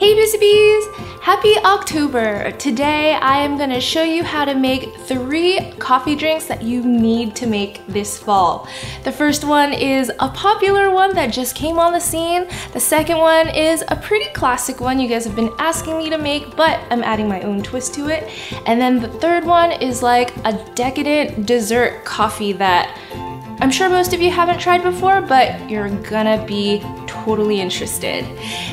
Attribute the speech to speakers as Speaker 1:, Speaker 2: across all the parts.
Speaker 1: Hey BCBs! Happy October! Today I am going to show you how to make 3 coffee drinks that you need to make this fall. The first one is a popular one that just came on the scene. The second one is a pretty classic one you guys have been asking me to make, but I'm adding my own twist to it. And then the third one is like a decadent dessert coffee that I'm sure most of you haven't tried before, but you're gonna be totally interested.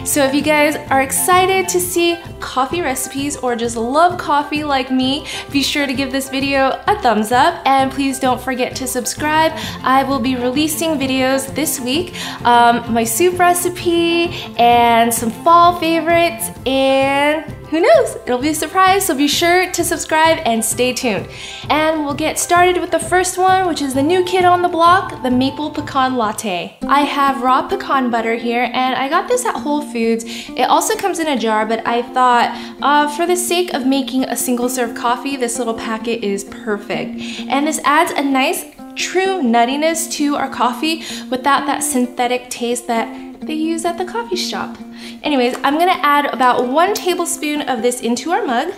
Speaker 1: So if you guys are excited to see coffee recipes or just love coffee like me, be sure to give this video a thumbs up and please don't forget to subscribe. I will be releasing videos this week, my soup recipe and some fall favorites, and who knows, it'll be a surprise, so be sure to subscribe and stay tuned. And we'll get started with the first one, which is the new kid on the block, the maple pecan latte. I have raw pecan butter here, and I got this at Whole Foods. It also comes in a jar, but I thought for the sake of making a single serve coffee, this little packet is perfect. And this adds a nice true nuttiness to our coffee without that synthetic taste that they use at the coffee shop. Anyways, I'm gonna add about 1 tablespoon of this into our mug.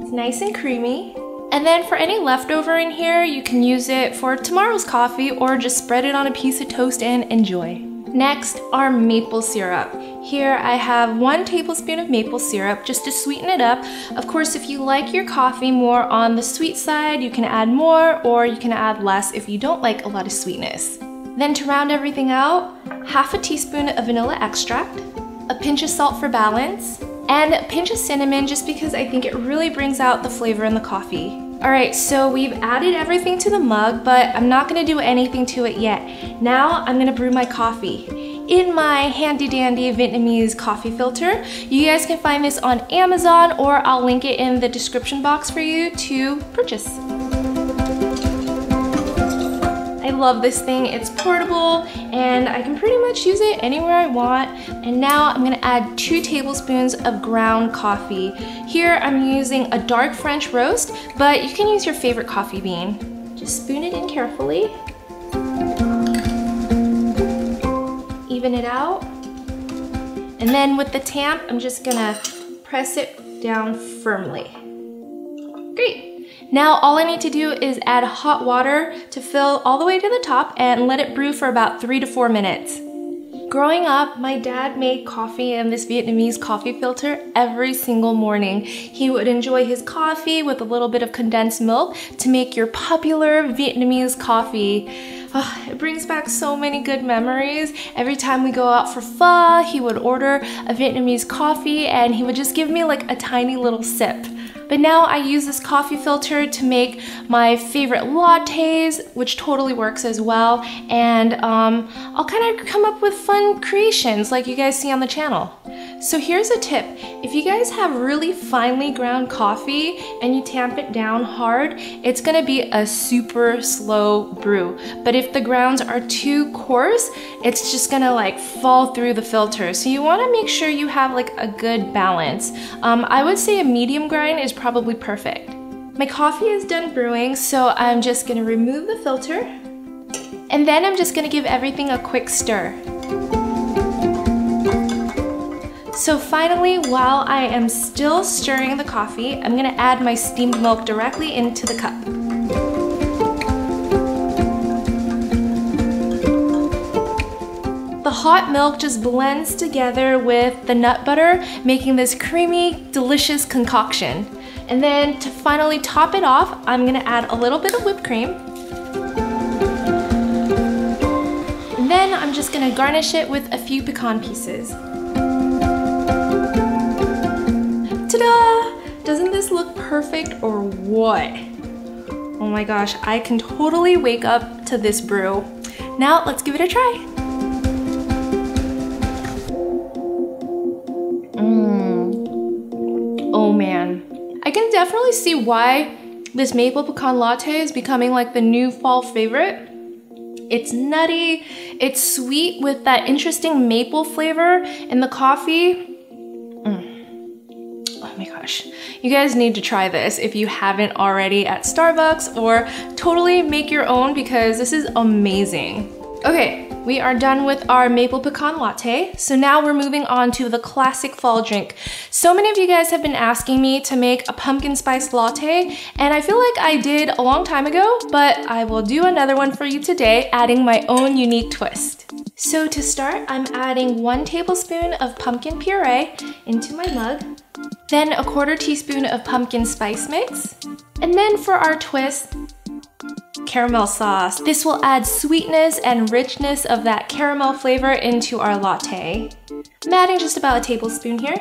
Speaker 1: It's nice and creamy. And then for any leftover in here, you can use it for tomorrow's coffee or just spread it on a piece of toast and enjoy. Next, our maple syrup. Here I have 1 tablespoon of maple syrup just to sweeten it up. Of course, if you like your coffee more on the sweet side, you can add more, or you can add less if you don't like a lot of sweetness. Then to round everything out, half a teaspoon of vanilla extract, a pinch of salt for balance, and a pinch of cinnamon just because I think it really brings out the flavor in the coffee. Alright, so we've added everything to the mug, but I'm not gonna do anything to it yet. Now I'm gonna brew my coffee. In my handy dandy Vietnamese coffee filter. You guys can find this on Amazon, or I'll link it in the description box for you to purchase. I love this thing, it's portable and I can pretty much use it anywhere I want. And now I'm gonna add 2 tablespoons of ground coffee. Here I'm using a dark French roast, but you can use your favorite coffee bean. Just spoon it in carefully. Even it out. And then with the tamp, I'm just gonna press it down firmly. Great. Now all I need to do is add hot water to fill all the way to the top and let it brew for about 3 to 4 minutes. Growing up, my dad made coffee in this Vietnamese coffee filter every single morning. He would enjoy his coffee with a little bit of condensed milk to make your popular Vietnamese coffee. Oh, it brings back so many good memories. Every time we go out for pho, he would order a Vietnamese coffee and he would just give me like a tiny little sip. But now I use this coffee filter to make my favorite lattes, which totally works as well. And I'll kind of come up with fun creations like you guys see on the channel. So here's a tip. If you guys have really finely ground coffee and you tamp it down hard, it's gonna be a super slow brew. But if the grounds are too coarse, it's just gonna like fall through the filter. So you wanna make sure you have like a good balance. I would say a medium grind is probably perfect. My coffee is done brewing, so I'm just gonna remove the filter. And then I'm just gonna give everything a quick stir. So finally, while I am still stirring the coffee, I'm gonna add my steamed milk directly into the cup. The hot milk just blends together with the nut butter, making this creamy, delicious concoction. And then to finally top it off, I'm gonna add a little bit of whipped cream. And then I'm just gonna garnish it with a few pecan pieces. Ta-da! Doesn't this look perfect or what? Oh my gosh, I can totally wake up to this brew. Now let's give it a try. Oh man. I can definitely see why this maple pecan latte is becoming like the new fall favorite. It's nutty, it's sweet with that interesting maple flavor, and the coffee, oh my gosh. You guys need to try this if you haven't already at Starbucks, or totally make your own because this is amazing. Okay, We are done with our maple pecan latte. So now we're moving on to the classic fall drink. So many of you guys have been asking me to make a pumpkin spice latte, and I feel like I did a long time ago, but I will do another one for you today, adding my own unique twist. So to start, I'm adding 1 tablespoon of pumpkin puree into my mug, then a 1/4 teaspoon of pumpkin spice mix, and then for our twist, caramel sauce. This will add sweetness and richness of that caramel flavor into our latte. I'm adding just about a tablespoon here.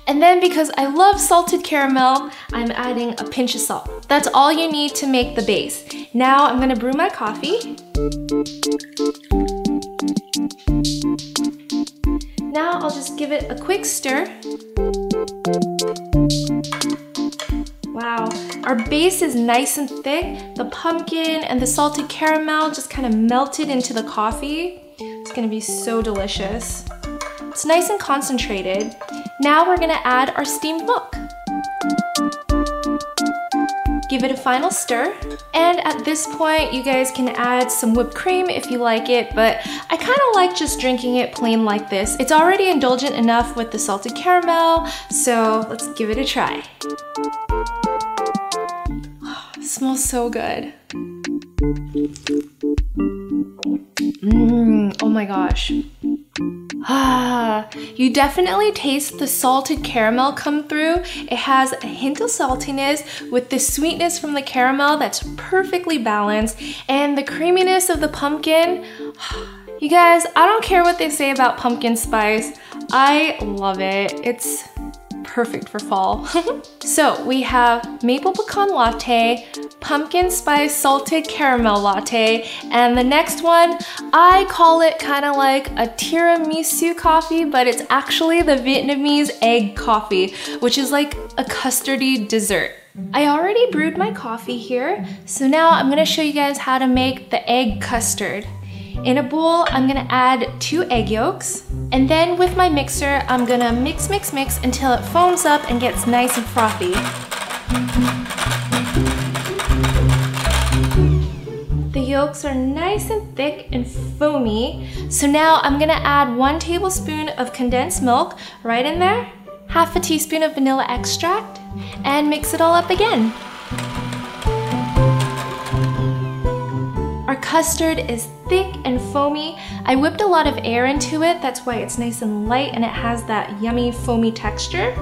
Speaker 1: And then because I love salted caramel, I'm adding a pinch of salt. That's all you need to make the base. Now I'm gonna brew my coffee. Now I'll just give it a quick stir. Wow, our base is nice and thick. The pumpkin and the salted caramel just kind of melted into the coffee. It's gonna be so delicious. It's nice and concentrated. Now we're gonna add our steamed milk. Give it a final stir. And at this point, you guys can add some whipped cream if you like it, but I kind of like just drinking it plain like this. It's already indulgent enough with the salted caramel, so let's give it a try. It smells so good. Oh my gosh. You definitely taste the salted caramel come through. It has a hint of saltiness with the sweetness from the caramel that's perfectly balanced, and the creaminess of the pumpkin. You guys, I don't care what they say about pumpkin spice. I love it. It's perfect for fall. So we have maple pecan latte, pumpkin spice salted caramel latte, and the next one, I call it kind of like a tiramisu coffee, but it's actually the Vietnamese egg coffee, which is like a custard-y dessert. I already brewed my coffee here, so now I'm gonna show you guys how to make the egg custard. In a bowl, I'm gonna add 2 egg yolks, and then with my mixer, I'm gonna mix until it foams up and gets nice and frothy. The yolks are nice and thick and foamy, so now I'm gonna add 1 tablespoon of condensed milk right in there, 1/2 teaspoon of vanilla extract, and mix it all up again. Our custard is thick and foamy. I whipped a lot of air into it, that's why it's nice and light and it has that yummy foamy texture.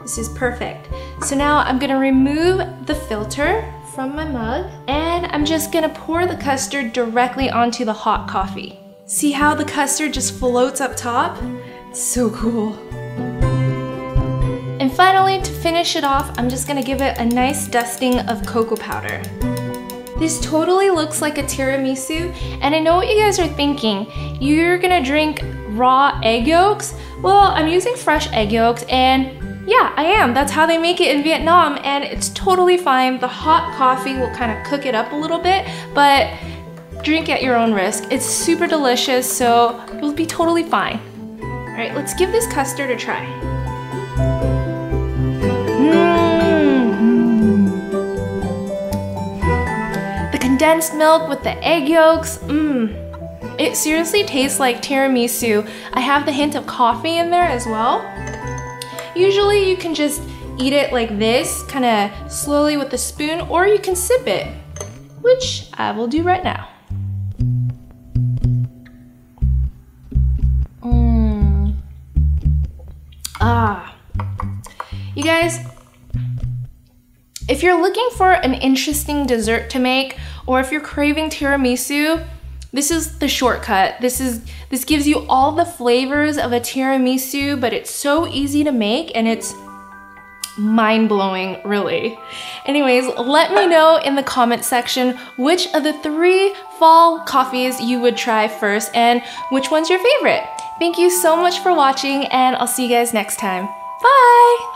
Speaker 1: This is perfect. So now I'm gonna remove the filter from my mug, and I'm just gonna pour the custard directly onto the hot coffee. See how the custard just floats up top? It's so cool. And finally, to finish it off, I'm just gonna give it a nice dusting of cocoa powder. This totally looks like a tiramisu, and I know what you guys are thinking. You're gonna drink raw egg yolks? Well, I'm using fresh egg yolks, and yeah, I am. That's how they make it in Vietnam, and it's totally fine. The hot coffee will kind of cook it up a little bit, but drink at your own risk. It's super delicious, so you'll be totally fine. All right, let's give this custard a try. Condensed milk with the egg yolks, It seriously tastes like tiramisu. I have the hint of coffee in there as well. Usually you can just eat it like this, kind of slowly with a spoon, or you can sip it, which I will do right now. You guys, if you're looking for an interesting dessert to make, or if you're craving tiramisu, this is the shortcut. This gives you all the flavors of a tiramisu, but it's so easy to make and it's mind-blowing, really. Anyways, let me know in the comment section which of the 3 fall coffees you would try first and which one's your favorite. Thank you so much for watching, and I'll see you guys next time. Bye!